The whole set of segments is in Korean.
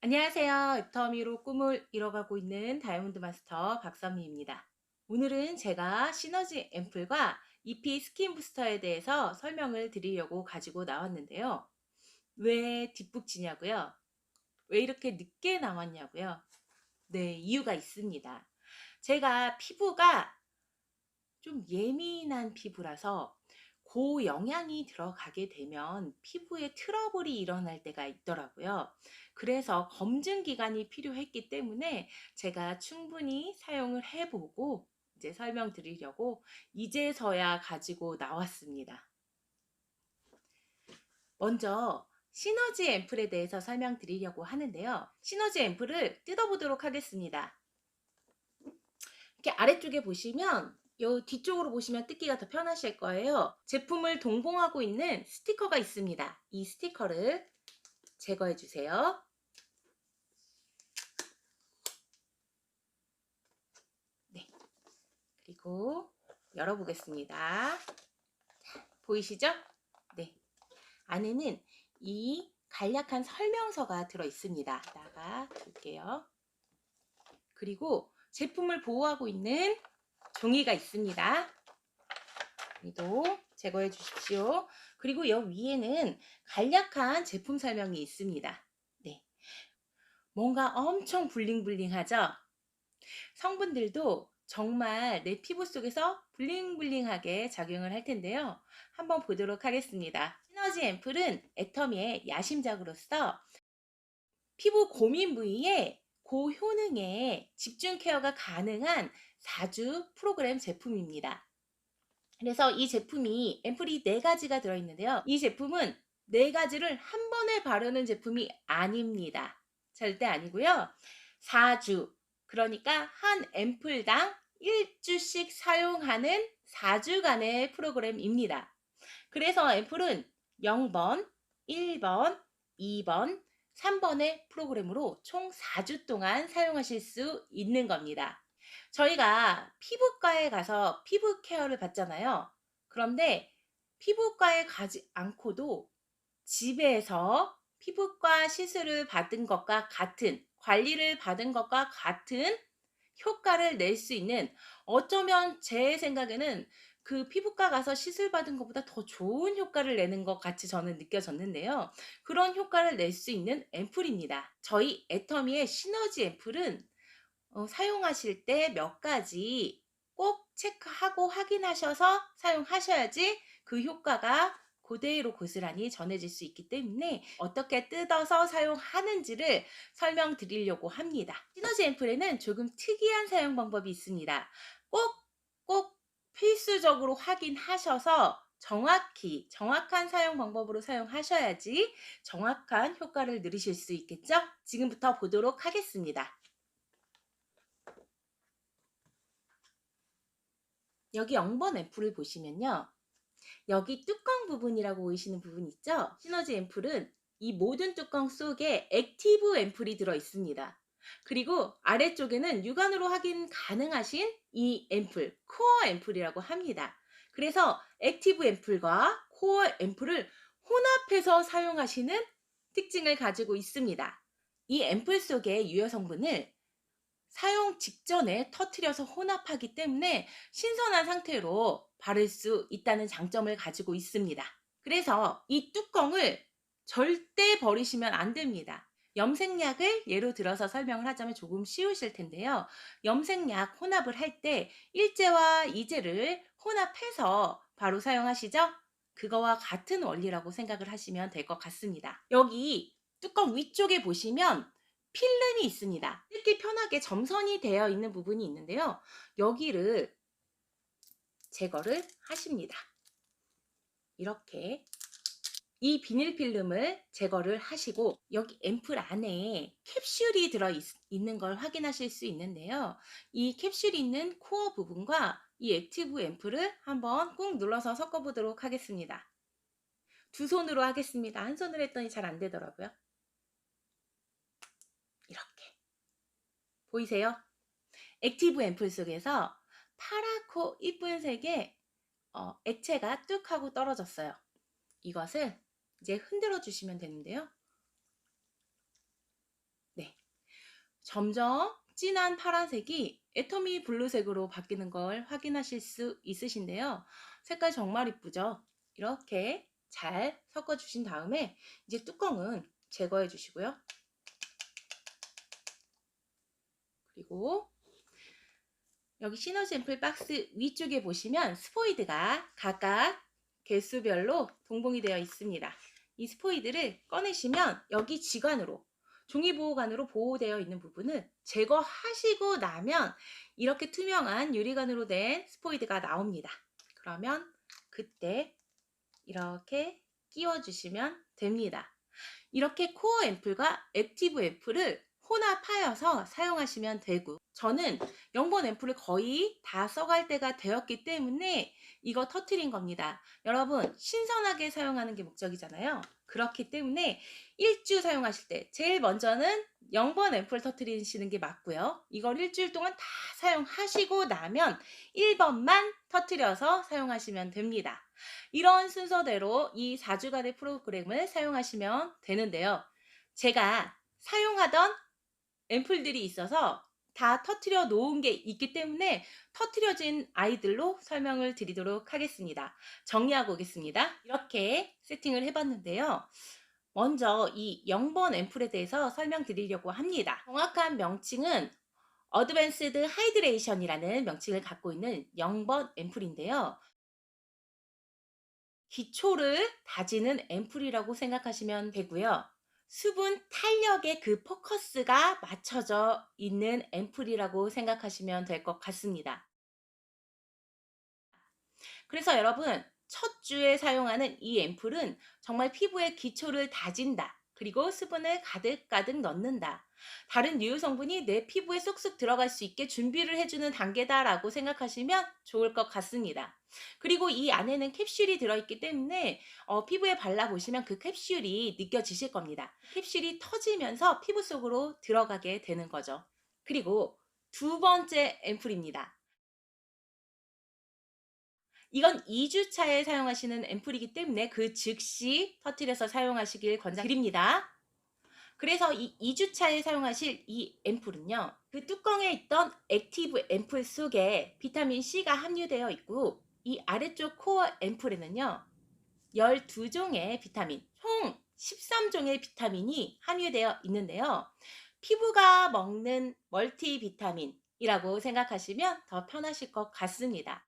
안녕하세요. 애터미로 꿈을 이뤄가고 있는 다이아몬드 마스터 박선미입니다. 오늘은 제가 시너지 앰플과 EP 스킨 부스터에 대해서 설명을 드리려고 가지고 나왔는데요. 왜 뒷북치냐고요? 왜 이렇게 늦게 나왔냐고요? 네, 이유가 있습니다. 제가 피부가 좀 예민한 피부라서 고영양이 들어가게 되면 피부에 트러블이 일어날 때가 있더라고요. 그래서 검증 기간이 필요했기 때문에 제가 충분히 사용을 해보고 이제 설명드리려고 이제서야 가지고 나왔습니다. 먼저 시너지 앰플에 대해서 설명드리려고 하는데요. 시너지 앰플을 뜯어보도록 하겠습니다. 이렇게 아래쪽에 보시면 요 뒤쪽으로 보시면 뜯기가 더 편하실 거예요. 제품을 동봉하고 있는 스티커가 있습니다. 이 스티커를 제거해 주세요. 네. 그리고 열어보겠습니다. 보이시죠? 네. 안에는 이 간략한 설명서가 들어 있습니다. 나가 볼게요. 그리고 제품을 보호하고 있는 종이가 있습니다. 이도 제거해 주십시오. 그리고 여기 위에는 간략한 제품 설명이 있습니다. 네. 뭔가 엄청 블링블링하죠? 성분들도 정말 내 피부 속에서 블링블링하게 작용을 할 텐데요. 한번 보도록 하겠습니다. 시너지 앰플은 애터미의 야심작으로서 피부 고민 부위에 고효능의 집중 케어가 가능한 4주 프로그램 제품입니다. 그래서 이 제품이 앰플이 4가지가 들어있는데요. 이 제품은 4가지를 한 번에 바르는 제품이 아닙니다. 절대 아니고요. 4주, 그러니까 한 앰플당 1주씩 사용하는 4주간의 프로그램입니다. 그래서 앰플은 0번, 1번, 2번, 3번의 프로그램으로 총 4주 동안 사용하실 수 있는 겁니다. 저희가 피부과에 가서 피부 케어를 받잖아요. 그런데 피부과에 가지 않고도 집에서 피부과 시술을 받은 것과 같은, 관리를 받은 것과 같은 효과를 낼 수 있는, 어쩌면 제 생각에는 그 피부과 가서 시술 받은 것보다 더 좋은 효과를 내는 것 같이 저는 느껴졌는데요. 그런 효과를 낼 수 있는 앰플입니다. 저희 애터미의 시너지 앰플은 사용하실 때 몇 가지 꼭 체크하고 확인하셔서 사용하셔야지 그 효과가 그대로 고스란히 전해질 수 있기 때문에 어떻게 뜯어서 사용하는지를 설명드리려고 합니다. 시너지 앰플에는 조금 특이한 사용 방법이 있습니다. 꼭 필수적으로 확인하셔서 정확한 사용 방법으로 사용하셔야지 정확한 효과를 누리실 수 있겠죠? 지금부터 보도록 하겠습니다. 여기 0번 앰플을 보시면요. 여기 뚜껑 부분이라고 보이시는 부분 있죠? 시너지 앰플은 이 모든 뚜껑 속에 액티브 앰플이 들어 있습니다. 그리고 아래쪽에는 육안으로 확인 가능하신 이 앰플, 코어 앰플이라고 합니다. 그래서 액티브 앰플과 코어 앰플을 혼합해서 사용하시는 특징을 가지고 있습니다. 이 앰플 속의 유효 성분을 사용 직전에 터뜨려서 혼합하기 때문에 신선한 상태로 바를 수 있다는 장점을 가지고 있습니다. 그래서 이 뚜껑을 절대 버리시면 안 됩니다. 염색약을 예로 들어서 설명을 하자면 조금 쉬우실 텐데요. 염색약 혼합을 할 때 일제와 이제를 혼합해서 바로 사용하시죠? 그거와 같은 원리라고 생각을 하시면 될 것 같습니다. 여기 뚜껑 위쪽에 보시면 필름이 있습니다. 뜯기 편하게 점선이 되어 있는 부분이 있는데요. 여기를 제거를 하십니다. 이렇게 이 비닐 필름을 제거를 하시고 여기 앰플 안에 캡슐이 들어 있는 걸 확인하실 수 있는데요. 이 캡슐이 있는 코어 부분과 이 액티브 앰플을 한번 꾹 눌러서 섞어 보도록 하겠습니다. 두 손으로 하겠습니다. 한 손으로 했더니 잘 안 되더라고요. 이렇게 보이세요? 액티브 앰플 속에서 파랗고 이쁜 색의 액체가 뚝 하고 떨어졌어요. 이것을 이제 흔들어 주시면 되는데요. 점점 진한 파란색이 애터미 블루색으로 바뀌는 걸 확인하실 수 있으신데요. 색깔 정말 이쁘죠? 이렇게 잘 섞어 주신 다음에 이제 뚜껑은 제거해 주시고요. 그리고 여기 시너지 앰플 박스 위쪽에 보시면 스포이드가 각각 개수별로 동봉이 되어 있습니다. 이 스포이드를 꺼내시면 여기 지관으로 종이보호관으로 보호되어 있는 부분을 제거하시고 나면 이렇게 투명한 유리관으로 된 스포이드가 나옵니다. 그러면 그때 이렇게 끼워주시면 됩니다. 이렇게 코어 앰플과 액티브 앰플을 혼합하여서 사용하시면 되고, 저는 0번 앰플을 거의 다 써갈 때가 되었기 때문에 이거 터트린 겁니다. 여러분, 신선하게 사용하는 게 목적이잖아요. 그렇기 때문에 1주 사용하실 때 제일 먼저는 0번 앰플 터트리시는 게 맞고요. 이걸 일주일 동안 다 사용하시고 나면 1번만 터트려서 사용하시면 됩니다. 이런 순서대로 이 4주간의 프로그램을 사용하시면 되는데요. 제가 사용하던 앰플들이 있어서 다 터트려 놓은 게 있기 때문에 터트려진 아이들로 설명을 드리도록 하겠습니다. 정리하고 오겠습니다. 이렇게 세팅을 해봤는데요. 먼저 이 0번 앰플에 대해서 설명드리려고 합니다. 정확한 명칭은 어드밴스드 하이드레이션이라는 명칭을 갖고 있는 0번 앰플인데요. 기초를 다지는 앰플이라고 생각하시면 되고요. 수분 탄력의 그 포커스가 맞춰져 있는 앰플이라고 생각하시면 될 것 같습니다. 그래서 여러분, 첫 주에 사용하는 이 앰플은 정말 피부의 기초를 다진다. 그리고 수분을 가득가득 넣는다. 다른 유효 성분이 내 피부에 쏙쏙 들어갈 수 있게 준비를 해주는 단계다라고 생각하시면 좋을 것 같습니다. 그리고 이 안에는 캡슐이 들어있기 때문에 피부에 발라보시면 그 캡슐이 느껴지실 겁니다. 캡슐이 터지면서 피부 속으로 들어가게 되는 거죠. 그리고 두 번째 앰플입니다. 이건 2주차에 사용하시는 앰플이기 때문에 그 즉시 터뜨려서 사용하시길 권장드립니다. 그래서 이 2주차에 사용하실 이 앰플은요, 그 뚜껑에 있던 액티브 앰플 속에 비타민 C가 함유되어 있고, 이 아래쪽 코어 앰플에는요 12종의 비타민, 총 13종의 비타민이 함유되어 있는데요. 피부가 먹는 멀티비타민이라고 생각하시면 더 편하실 것 같습니다.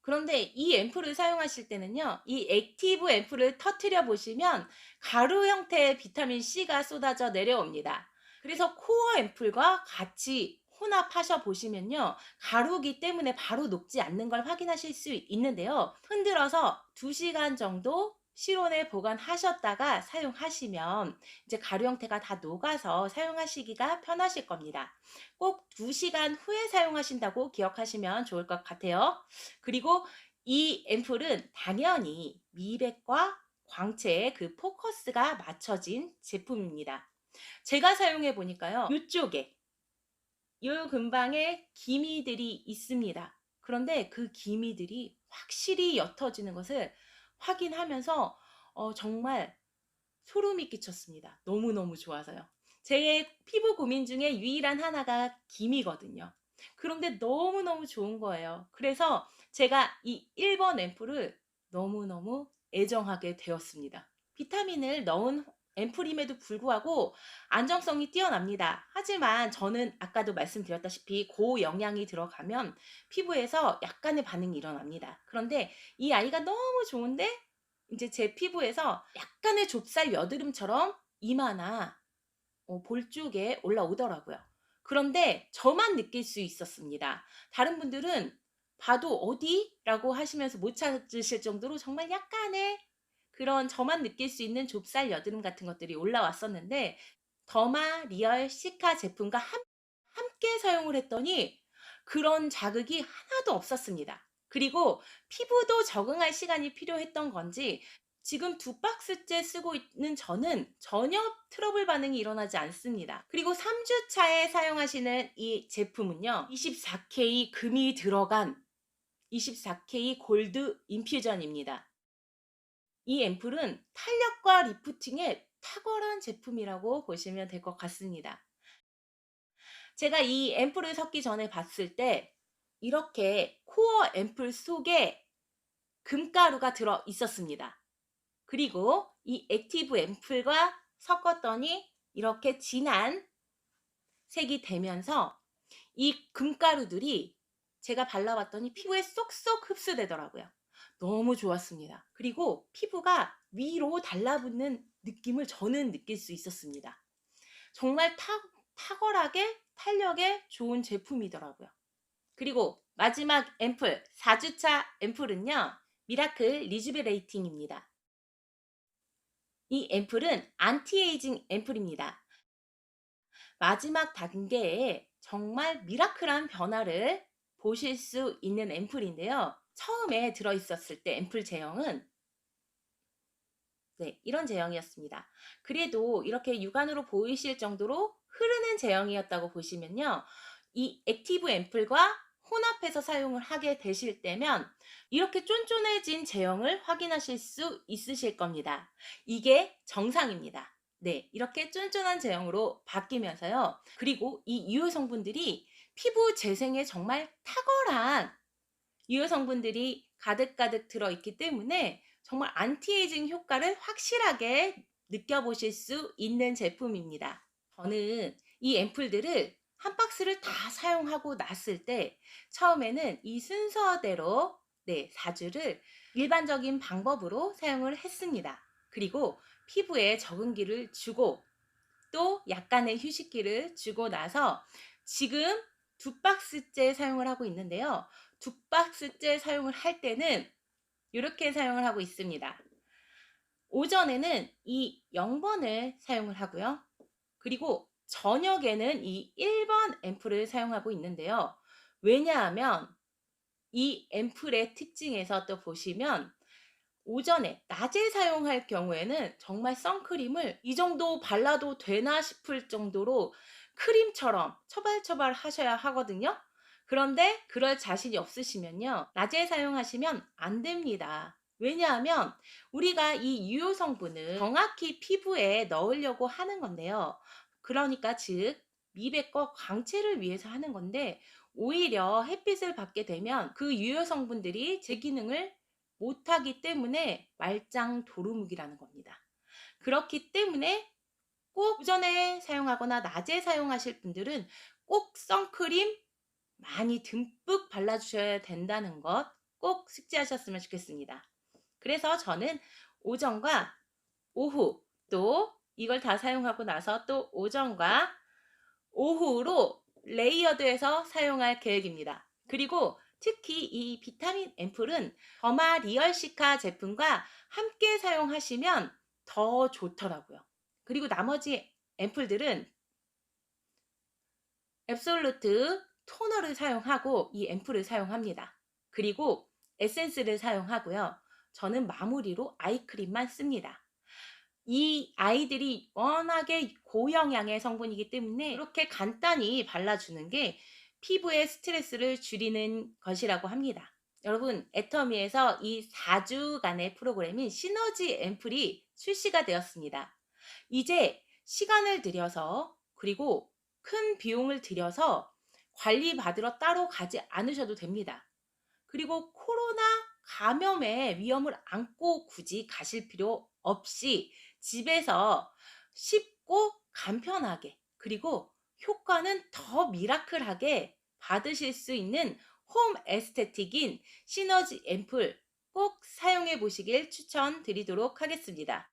그런데 이 앰플을 사용하실 때는요, 이 액티브 앰플을 터트려 보시면 가루 형태의 비타민 C가 쏟아져 내려옵니다. 그래서 코어 앰플과 같이 혼합하셔 보시면요, 가루기 때문에 바로 녹지 않는 걸 확인하실 수 있는데요. 흔들어서 2시간 정도 실온에 보관하셨다가 사용하시면 이제 가루 형태가 다 녹아서 사용하시기가 편하실 겁니다. 꼭 2시간 후에 사용하신다고 기억하시면 좋을 것 같아요. 그리고 이 앰플은 당연히 미백과 광채의 그 포커스가 맞춰진 제품입니다. 제가 사용해 보니까요, 이쪽에 요 근방에 기미들이 있습니다. 그런데 그 기미들이 확실히 옅어지는 것을 확인하면서 정말 소름이 끼쳤습니다. 너무너무 좋아서요. 제 피부 고민 중에 유일한 하나가 기미거든요. 그런데 너무너무 좋은 거예요. 그래서 제가 이 1번 앰플을 너무너무 애정하게 되었습니다. 비타민을 넣은 앰플임에도 불구하고 안정성이 뛰어납니다. 하지만 저는 아까도 말씀드렸다시피 고영양이 들어가면 피부에서 약간의 반응이 일어납니다. 그런데 이 아이가 너무 좋은데 이제 제 피부에서 약간의 좁쌀 여드름처럼 이마나 볼 쪽에 올라오더라고요. 그런데 저만 느낄 수 있었습니다. 다른 분들은 봐도 "어디?" 라고 하시면서 못 찾으실 정도로 정말 약간의 그런 저만 느낄 수 있는 좁쌀 여드름 같은 것들이 올라왔었는데, 더마 리얼 시카 제품과 함께 사용을 했더니 그런 자극이 하나도 없었습니다. 그리고 피부도 적응할 시간이 필요했던 건지 지금 2박스째 쓰고 있는 저는 전혀 트러블 반응이 일어나지 않습니다. 그리고 3주 차에 사용하시는 이 제품은요, 24K 금이 들어간 24K 골드 인퓨전입니다. 이 앰플은 탄력과 리프팅에 탁월한 제품이라고 보시면 될 것 같습니다. 제가 이 앰플을 섞기 전에 봤을 때 이렇게 코어 앰플 속에 금가루가 들어 있었습니다. 그리고 이 액티브 앰플과 섞었더니 이렇게 진한 색이 되면서 이 금가루들이 제가 발라봤더니 피부에 쏙쏙 흡수되더라고요. 너무 좋았습니다. 그리고 피부가 위로 달라붙는 느낌을 저는 느낄 수 있었습니다. 정말 탁월하게 탄력에 좋은 제품이더라고요. 그리고 마지막 앰플, 4주차 앰플은요, 미라클 리주베레이팅입니다. 이 앰플은 안티에이징 앰플입니다. 마지막 단계에 정말 미라클한 변화를 보실 수 있는 앰플인데요. 처음에 들어있었을 때 앰플 제형은 이런 제형이었습니다. 그래도 이렇게 육안으로 보이실 정도로 흐르는 제형이었다고 보시면요. 이 액티브 앰플과 혼합해서 사용을 하게 되실 때면 이렇게 쫀쫀해진 제형을 확인하실 수 있으실 겁니다. 이게 정상입니다. 네, 이렇게 쫀쫀한 제형으로 바뀌면서요. 그리고 이 유효 성분들이 피부 재생에 정말 탁월한 유효 성분들이 가득가득 들어있기 때문에 정말 안티에이징 효과를 확실하게 느껴보실 수 있는 제품입니다. 저는 이 앰플들을 한 박스를 다 사용하고 났을 때 처음에는 이 순서대로 4주를 일반적인 방법으로 사용을 했습니다. 그리고 피부에 적응기를 주고 또 약간의 휴식기를 주고 나서 지금 2박스째 사용을 하고 있는데요. 2박스째 사용을 할 때는 이렇게 사용을 하고 있습니다. 오전에는 이 0번을 사용을 하고요. 그리고 저녁에는 이 1번 앰플을 사용하고 있는데요. 왜냐하면 이 앰플의 특징에서 또 보시면 오전에 낮에 사용할 경우에는 정말 선크림을 이 정도 발라도 되나 싶을 정도로 크림처럼 처발처발 하셔야 하거든요. 그런데 그럴 자신이 없으시면요. 낮에 사용하시면 안 됩니다. 왜냐하면 우리가 이 유효 성분을 정확히 피부에 넣으려고 하는 건데요. 그러니까 즉 미백과 광채를 위해서 하는 건데 오히려 햇빛을 받게 되면 그 유효 성분들이 제 기능을 못하기 때문에 말짱 도루묵이라는 겁니다. 그렇기 때문에 꼭 오전에 사용하거나 낮에 사용하실 분들은 꼭 선크림 많이 듬뿍 발라주셔야 된다는 것 꼭 숙지하셨으면 좋겠습니다. 그래서 저는 오전과 오후 또 이걸 다 사용하고 나서 또 오전과 오후로 레이어드해서 사용할 계획입니다. 그리고 특히 이 비타민 앰플은 더마 리얼시카 제품과 함께 사용하시면 더 좋더라고요. 그리고 나머지 앰플들은 앱솔루트 토너를 사용하고 이 앰플을 사용합니다. 그리고 에센스를 사용하고요. 저는 마무리로 아이크림만 씁니다. 이 아이들이 워낙에 고영양의 성분이기 때문에 이렇게 간단히 발라주는 게 피부의 스트레스를 줄이는 것이라고 합니다. 여러분, 애터미에서 이 4주간의 프로그램인 시너지 앰플이 출시가 되었습니다. 이제 시간을 들여서 그리고 큰 비용을 들여서 관리받으러 따로 가지 않으셔도 됩니다. 그리고 코로나 감염의 위험을 안고 굳이 가실 필요 없이 집에서 쉽고 간편하게 그리고 효과는 더 미라클하게 받으실 수 있는 홈 에스테틱인 시너지 앰플 꼭 사용해 보시길 추천드리도록 하겠습니다.